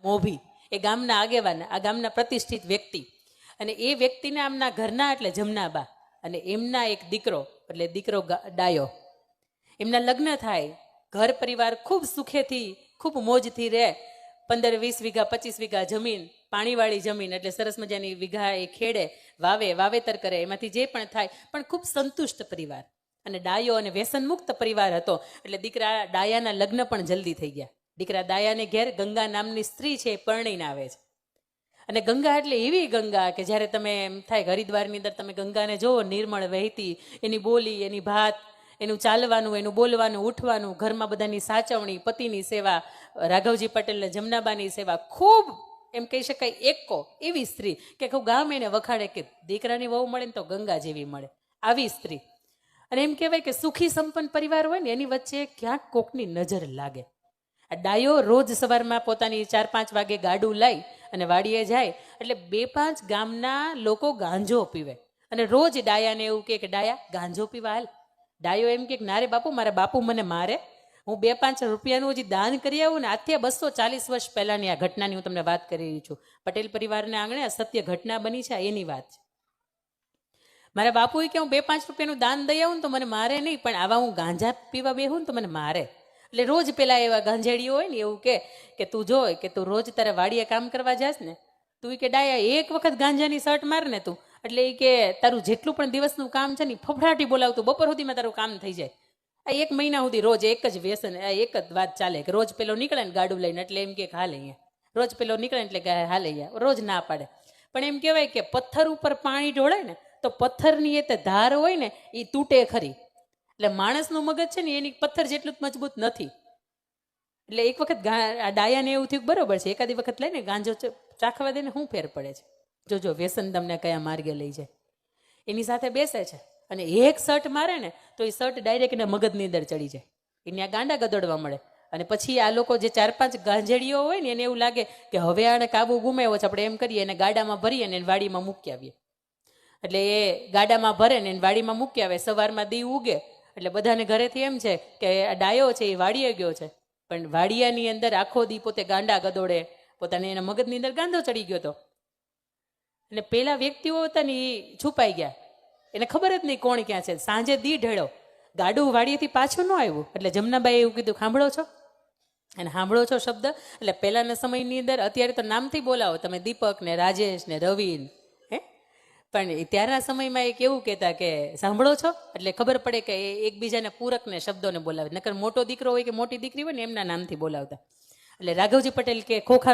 મોભી, એ ગામના આગેવાન, આ ગામના પ્રતિષ્ઠિત વ્યક્તિ, અને એ વ્યક્તિને આમના ઘરના એટલે જમનાબા, અને એમના એક દીકરો એટલે દીકરો ડાયો, એમના લગ્ન થાય, ઘર પરિવાર ખૂબ સુખેથી ખૂબ મોજથી રહે, 15-20 વીઘા 25 વીઘા જમીન, પાણીવાળી જમીન, એટલે સરસ મજાની વીઘા એ ખેડે, વાવેતર કરે, એમાંથી જે પણ થાય, પણ ખૂબ સંતુષ્ટ પરિવાર, અને ડાયો અને વ્યસન મુક્ત પરિવાર હતો. એટલે દીકરા ડાયાના લગ્ન પણ જલ્દી થઈ ગયા. દીકરા ડાયાને ઘેર ગંગા નામની સ્ત્રી છે એ પરણીને આવે છે. અને ગંગા એટલે એવી ગંગા કે જ્યારે તમે એમ થાય હરિદ્વારની અંદર તમે ગંગાને જોવો, નિર્મળ વહેતી, એની બોલી, એની ભાત, એનું ચાલવાનું, એનું બોલવાનું, ઉઠવાનું, ઘરમાં બધાની સાચવણી, પતિની સેવા, રાઘવજી પટેલને જમનાબાની સેવા, ખૂબ એમ કહી શકાય એકો એવી સ્ત્રી કે આખું ગામ એને વખાડે કે દીકરાની વહુ મળે ને તો ગંગા જેવી મળે, આવી સ્ત્રી. અને એમ કહેવાય કે સુખી સંપન્ન પરિવાર હોય ને એની વચ્ચે ક્યાંક કોકની નજર લાગે. આ ડાયો રોજ સવારમાં પોતાની 4-5 વાગે ગાડું લઈ અને વાડીએ જાય, એટલે 2-5 ગામના લોકો ગાંજો પીવે, અને રોજ ડાયાને એવું કે ડાયા ગાંજો પીવા હાલ. ડાયો એમ કે ના રે બાપુ, મારા બાપુ મને મારે, હું 2-5 રૂપિયાનું હજી દાન કરી આવું ને. આજથી 240 વર્ષ પહેલાની આ ઘટનાની હું તમને વાત કરી રહી છું. પટેલ પરિવારના આંગણે આ સત્ય ઘટના બની છે, એની વાત છે. મારા બાપુએ કે હું 2-5 રૂપિયાનું દાન દઈ આવું ને તો મને મારે નહીં, પણ આવા હું ગાંજા પીવા બેહું ને તો મને મારે. એટલે રોજ પેલા એવા ગાંજેડીઓ હોય ને એવું કે તું જોઈ કે તું રોજ તારા વાડીએ કામ કરવા જાસ ને, તું કે ડાયા એક વખત ગાંજાની શર્ટ માર ને તું, એટલે એ કે તારું જેટલું પણ દિવસનું કામ છે ને ફફડાટી બોલાવતું, બપોર સુધીમાં તારું કામ થઈ જાય. આ 1 મહિના સુધી રોજ એક જ વ્યસન, એક જ વાત ચાલે કે રોજ પેલો નીકળે ને ગાડું લઈને એટલે એમ કે હાલે અહીંયા, રોજ પેલો નીકળે એટલે કે હાલે અહીંયા, રોજ ના પાડે. પણ એમ કહેવાય કે પથ્થર ઉપર પાણી ઢોળે ને તો પથ્થરની એ ધાર હોય ને એ તૂટે ખરી. એટલે માણસનું મગજ છે ને એની પથ્થર જેટલું જ મજબૂત નથી. એટલે એક વખત ડાયાને એવું થયું બરોબર છે, એકાદી વખત લઈને ગાંજો ચાખવા દે ને શું ફેર પડે છે, જોજો વ્યસન તમને કયા માર્ગે લઈ જાય. એની સાથે બેસે છે અને એક શર્ટ મારે ને તો એ શર્ટ ડાયરેક્ટ એના મગજની અંદર ચડી જાય, એને આ ગાંડા ગદોડવા મળે. અને પછી આ લોકો જે 4-5 ગાંજેડીઓ હોય ને એને એવું લાગે કે હવે આને કાબુ ગુમાવ્યો છે, આપણે એમ કરીએ એને ગાડામાં ભરીએ ને વાડીમાં મૂકી આવીએ. એટલે એ ગાડામાં ભરે ને એને વાડીમાં મૂકી આવે. સવારમાં દી ઉગે એટલે બધાને ઘરેથી એમ છે કે આ ડાયો છે એ વાડીએ ગયો છે, પણ વાડિયાની અંદર આખો દી પોતે ગાંડા ગદોડે, પોતાને એના મગજની અંદર ગાંધો ચડી ગયો હતો. અને પેલા વ્યક્તિઓ હતા ને એ છુપાઈ ગયા, એને ખબર જ નહીં કોણ ક્યાં છે. સાંજે દી ઢેળો, ગાડું વાડીએથી પાછું ન આવ્યું, એટલે જમનાબાઈએ એવું કીધું સાંભળો છો, અને સાંભળો છો શબ્દ એટલે પહેલાના સમયની અંદર, અત્યારે તો નામથી બોલાવો તમે, દીપક ને રાજેશ ને રવિન, પણ ત્યારના સમયમાં એ કેવું કહેતા કે સાંભળો છો, એટલે ખબર પડે કે એકબીજાને પૂરકને શબ્દોને બોલાવે. નકર મોટો દીકરો હોય કે મોટી દીકરી હોય ને એમના નામથી બોલાવતા. એટલે રાઘવજી પટેલ કે ખોખાર